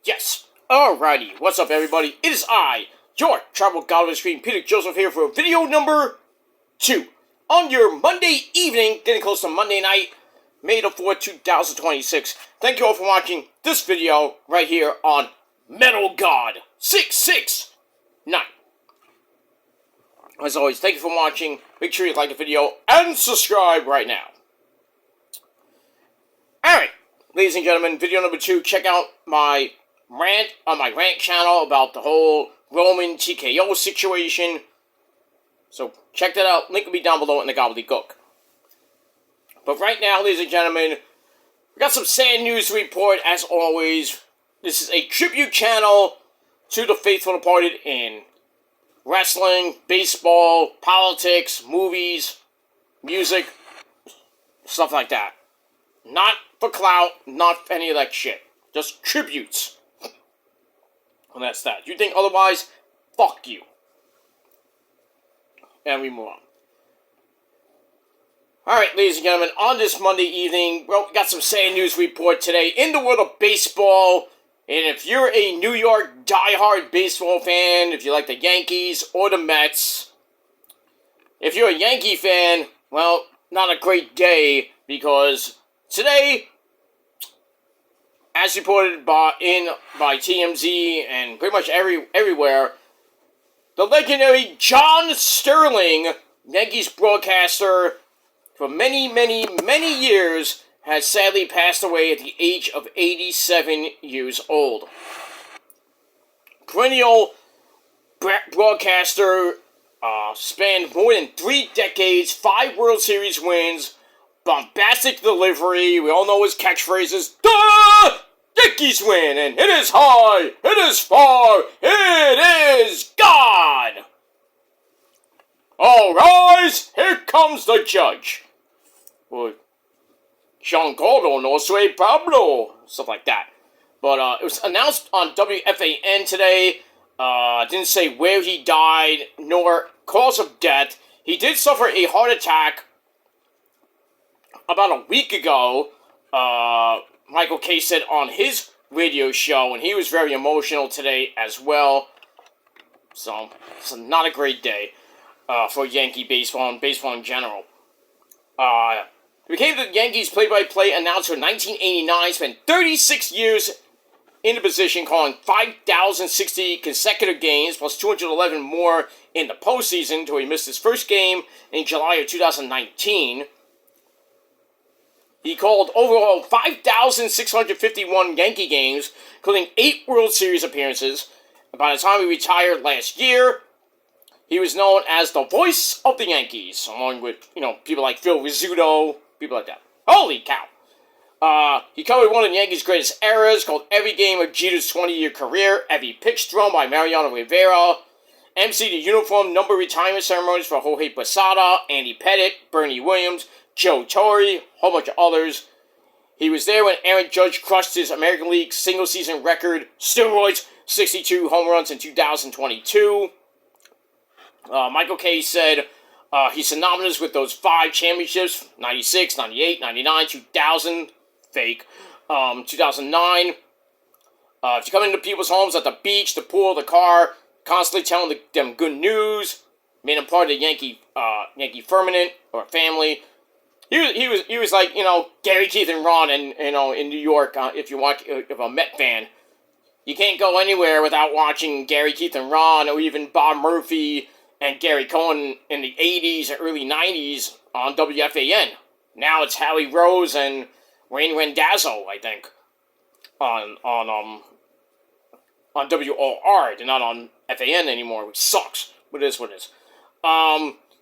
Yes. Alrighty, what's up everybody? It is I, your Tribal God of the Screen, Peter Joseph here for video number 2. On your Monday evening, getting close to Monday night, May the 4th, 2026. Thank you all for watching this video right here on Metal God 669. As always, thank you for watching. Make sure you like the video and subscribe right now. Alright, ladies and gentlemen, video number 2. Check out my rant on my rant channel about the whole Roman TKO situation. So check that out. Link will be down below in the gobbledygook. But right now, ladies and gentlemen, we got some sad news to report as always. This is a tribute channel to the faithful departed in wrestling, baseball, politics, movies, music, stuff like that. Not for clout, not for any of that shit. Just tributes. And that's that. If you think otherwise, fuck you. And we move on. Alright, ladies and gentlemen, on this Monday evening, well, we got some sad news report today in the world of baseball. And if you're a New York diehard baseball fan, if you like the Yankees or the Mets, if you're a Yankee fan, well, not a great day, because today, as reported by TMZ and pretty much everywhere, the legendary John Sterling, Yankees broadcaster for many, many, many years, has sadly passed away at the age of 87 years old. Perennial broadcaster, spanned more than 3 decades, 5 World Series wins, bombastic delivery. We all know his catchphrases. The Yankees win, and it is high, it is far, it is God. All rise, here comes the judge. Well, Giancarlo no soy Pablo, stuff like that. But it was announced on WFAN today. Didn't say where he died, nor cause of death. He did suffer a heart attack about a week ago. Michael Kay said on his radio show, and he was very emotional today as well. So, it's not a great day for Yankee baseball and baseball in general. He became the Yankees play-by-play announcer in 1989, spent 36 years in the position, calling 5,060 consecutive games, plus 211 more in the postseason, until he missed his first game in July of 2019. He called overall 5,651 Yankee games, including 8 World Series appearances. And by the time he retired last year, he was known as the voice of the Yankees, along with, people like Phil Rizzuto, people like that. Holy cow! He covered one of the Yankees' greatest eras, called every game of Jeter's 20-year career, every pitch thrown by Mariano Rivera, emceed the uniform number retirement ceremonies for Jorge Posada, Andy Pettitte, Bernie Williams, Joe Torre, a whole bunch of others. He was there when Aaron Judge crushed his American League single-season record, steroids, 62 home runs in 2022. Michael Kay said he's synonymous with those 5 championships, 96, 98, 99, 2000, fake, 2009. If you come into people's homes at the beach, the pool, the car, constantly telling them good news, made him part of the Yankee firmament or family. He was like, Gary, Keith, and Ron in New York. If you're a Met fan, you can't go anywhere without watching Gary, Keith, and Ron, or even Bob Murphy and Gary Cohen in the 80s and early 90s on WFAN. Now it's Howie Rose and Wayne Randazzo, I think, on WOR. They're not on FAN anymore, which sucks. But it is what it is.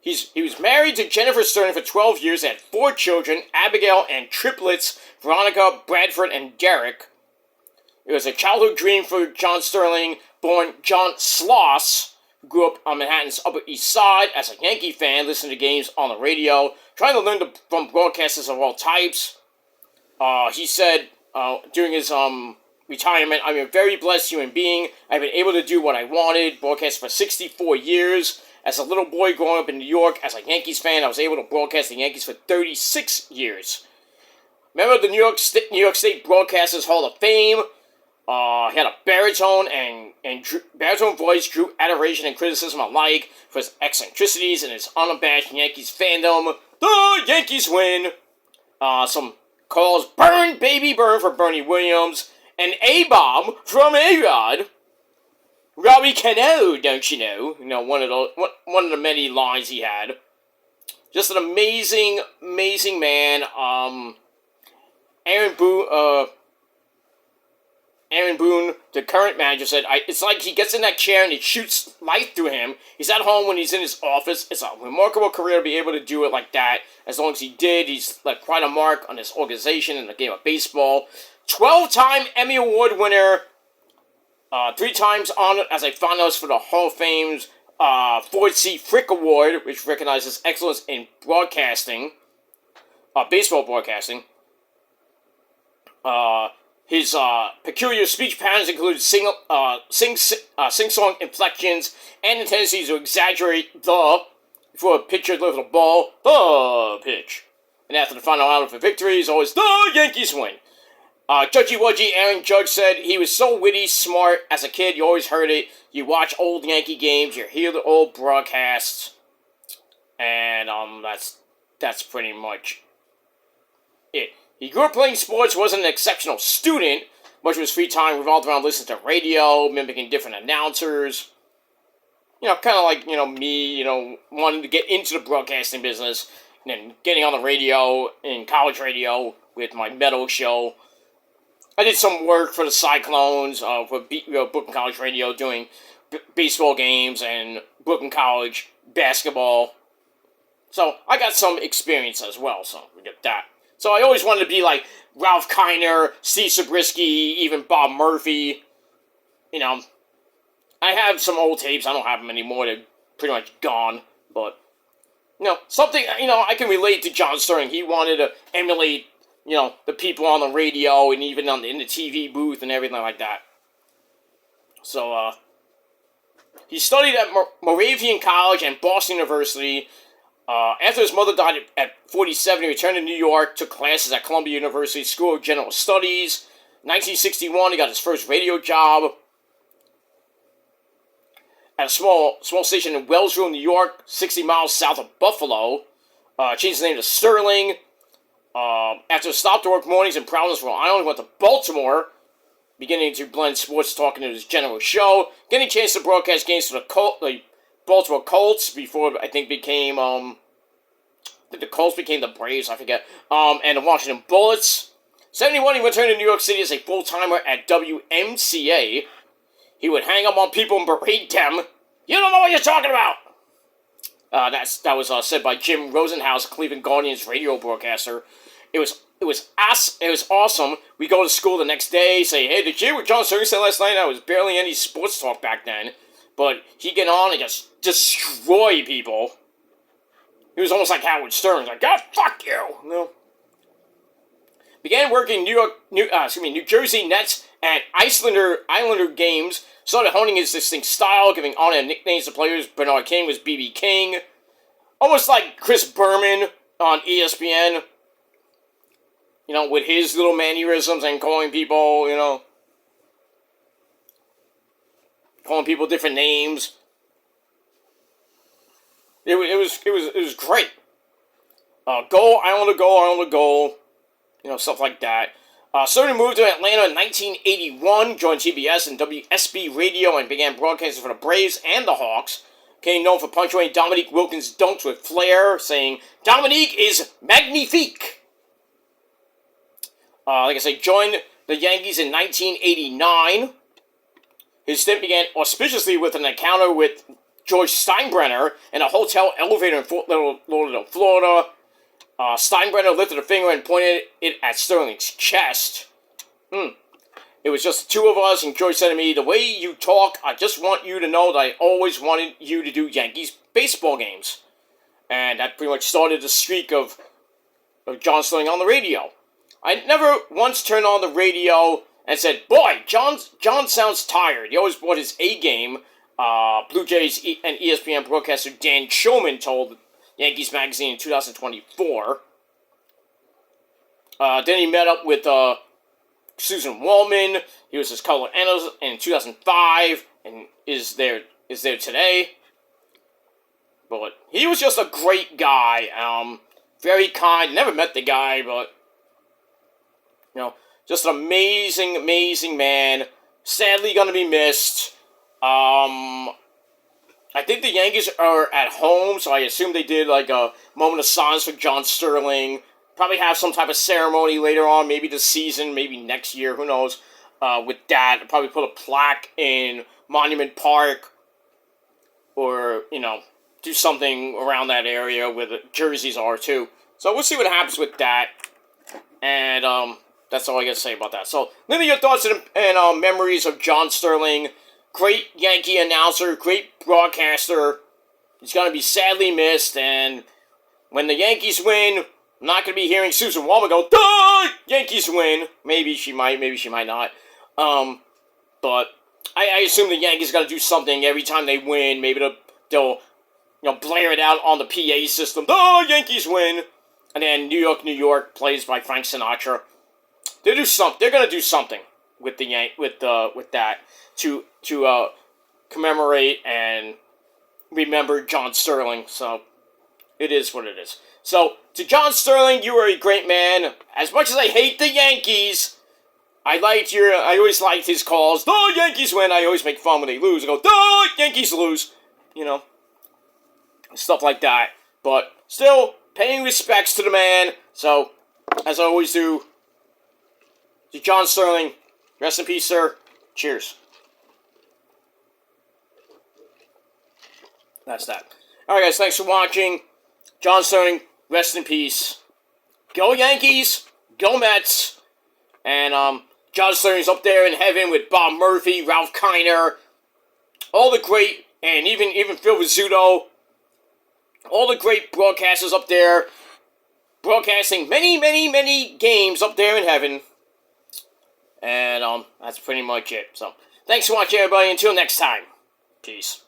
He was married to Jennifer Sterling for 12 years, had 4 children, Abigail and triplets, Veronica, Bradford, and Derek. It was a childhood dream for John Sterling, born John Sloss, who grew up on Manhattan's Upper East Side as a Yankee fan, listening to games on the radio, trying to learn from broadcasters of all types. He said during his retirement, "I'm a very blessed human being. I've been able to do what I wanted, broadcast for 64 years. As a little boy growing up in New York, as a Yankees fan, I was able to broadcast the Yankees for 36 years. Member of the New York State Broadcasters Hall of Fame, He had a baritone baritone voice, drew adoration and criticism alike for his eccentricities and his unabashed Yankees fandom. The Yankees win. Some calls, "Burn, baby, burn" for Bernie Williams, and "A-bomb" from A-Rod. Robbie Cano, don't you know? You know, one of the many lines he had. Just an amazing, amazing man. Aaron Boone, the current manager, said, "It's like he gets in that chair and it shoots light through him. He's at home when he's in his office. It's a remarkable career to be able to do it like that. As long as he did, he's left quite a mark on this organization and the game of baseball. 12-time Emmy Award winner, 3 times honored as a finalist for the Hall of Fame's Ford C. Frick Award, which recognizes excellence in broadcasting, baseball broadcasting. His peculiar speech patterns include sing-song inflections and the tendency to exaggerate before a pitcher delivers a ball, the pitch. And after the final out for victory is always the Yankees win. Judgy Wudgy Aaron Judge said he was so witty, smart. As a kid, you always heard it. You watch old Yankee games, you hear the old broadcasts, and that's pretty much it. He grew up playing sports, wasn't an exceptional student. Much of his free time revolved around listening to radio, mimicking different announcers. You know, kind of like, me, wanting to get into the broadcasting business, and then getting on the radio, in college radio, with my metal show. I did some work for the Cyclones, for Brooklyn College Radio, doing baseball games and Brooklyn College basketball. So, I got some experience as well, so we get that. So I always wanted to be like Ralph Kiner, Steve Zabriskie, even Bob Murphy. I have some old tapes. I don't have them anymore. They're pretty much gone. But, something, I can relate to John Sterling. He wanted to emulate, the people on the radio and even in the TV booth and everything like that. So, he studied at Moravian College and Boston University. After his mother died at 47, he returned to New York, took classes at Columbia University School of General Studies. In 1961, he got his first radio job at a small station in Wellsville, New York, 60 miles south of Buffalo. Changed his name to Sterling. After a stop to work mornings in Providence, Rhode Island, he went to Baltimore, beginning to blend sports talk into his general show, getting a chance to broadcast games for the Baltimore Colts before I think became the Colts became the Braves, I forget, and the Washington Bullets. 71, he returned to New York City as a full-timer at WMCA. He would hang up on people and berate them. "You don't know what you're talking about!" That was said by Jim Rosenhaus, Cleveland Guardians radio broadcaster. It was awesome. We go to school the next day, say, "Hey, did you hear what John Sterling said last night?" That was barely any sports talk back then. But he'd get on and just destroy people. He was almost like Howard Stern. Like, "God, fuck you!" Began working New Jersey Nets and Islander games. Started honing his distinct style, giving honor and nicknames to players. Bernard King was B.B. King. Almost like Chris Berman on ESPN. With his little mannerisms and calling people, calling people different names. It was great. Goal, Islander goal, stuff like that. Sterling moved to Atlanta in 1981, joined TBS and WSB Radio, and began broadcasting for the Braves and the Hawks. Became known for punctuating Dominique Wilkins' dunks with flair, saying, "Dominique is magnifique." Like I say, joined the Yankees in 1989. His stint began auspiciously with an encounter with George Steinbrenner in a hotel elevator in Fort Lauderdale, Florida. Steinbrenner lifted a finger and pointed it at Sterling's chest. It was just the two of us, and George said to me, "The way you talk, I just want you to know that I always wanted you to do Yankees baseball games." And that pretty much started the streak of John Sterling on the radio. I never once turned on the radio and said, "Boy, John sounds tired." He always brought his A game. Blue Jays and ESPN broadcaster Dan Shulman told Yankees Magazine in 2024. Then he met up with Susan Waldman. He was his color analyst in 2005 and is there today. But he was just a great guy. Very kind. Never met the guy, but just an amazing, amazing man. Sadly, gonna be missed. I think the Yankees are at home, so I assume they did like a moment of silence for John Sterling. Probably have some type of ceremony later on, maybe this season, maybe next year, who knows. With that, probably put a plaque in Monument Park, or do something around that area where the jerseys are too. So we'll see what happens with that. And that's all I got to say about that. So, let me know your thoughts and memories of John Sterling. Great Yankee announcer, great broadcaster. He's going to be sadly missed. And when the Yankees win, I'm not going to be hearing Susan Waldman go, "Duh! Yankees win." Maybe she might not. But I assume the Yankees got to do something every time they win. Maybe they'll blare it out on the PA system. "The Yankees win." And then New York, New York plays by Frank Sinatra. They're gonna do something with that to commemorate and remember John Sterling. So it is what it is. So to John Sterling, you are a great man. As much as I hate the Yankees, I always liked his calls. "The Yankees win." I always make fun when they lose. I go, "The Yankees lose." Stuff like that. But still, paying respects to the man. So, as I always do, to John Sterling, rest in peace, sir. Cheers. That's that. Alright, guys, thanks for watching. John Sterling, rest in peace. Go Yankees, go Mets. And John Sterling's up there in heaven with Bob Murphy, Ralph Kiner, all the great, and even Phil Rizzuto. All the great broadcasters up there, broadcasting many, many, many games up there in heaven. And that's pretty much it. So, thanks for watching, everybody. Until next time. Peace.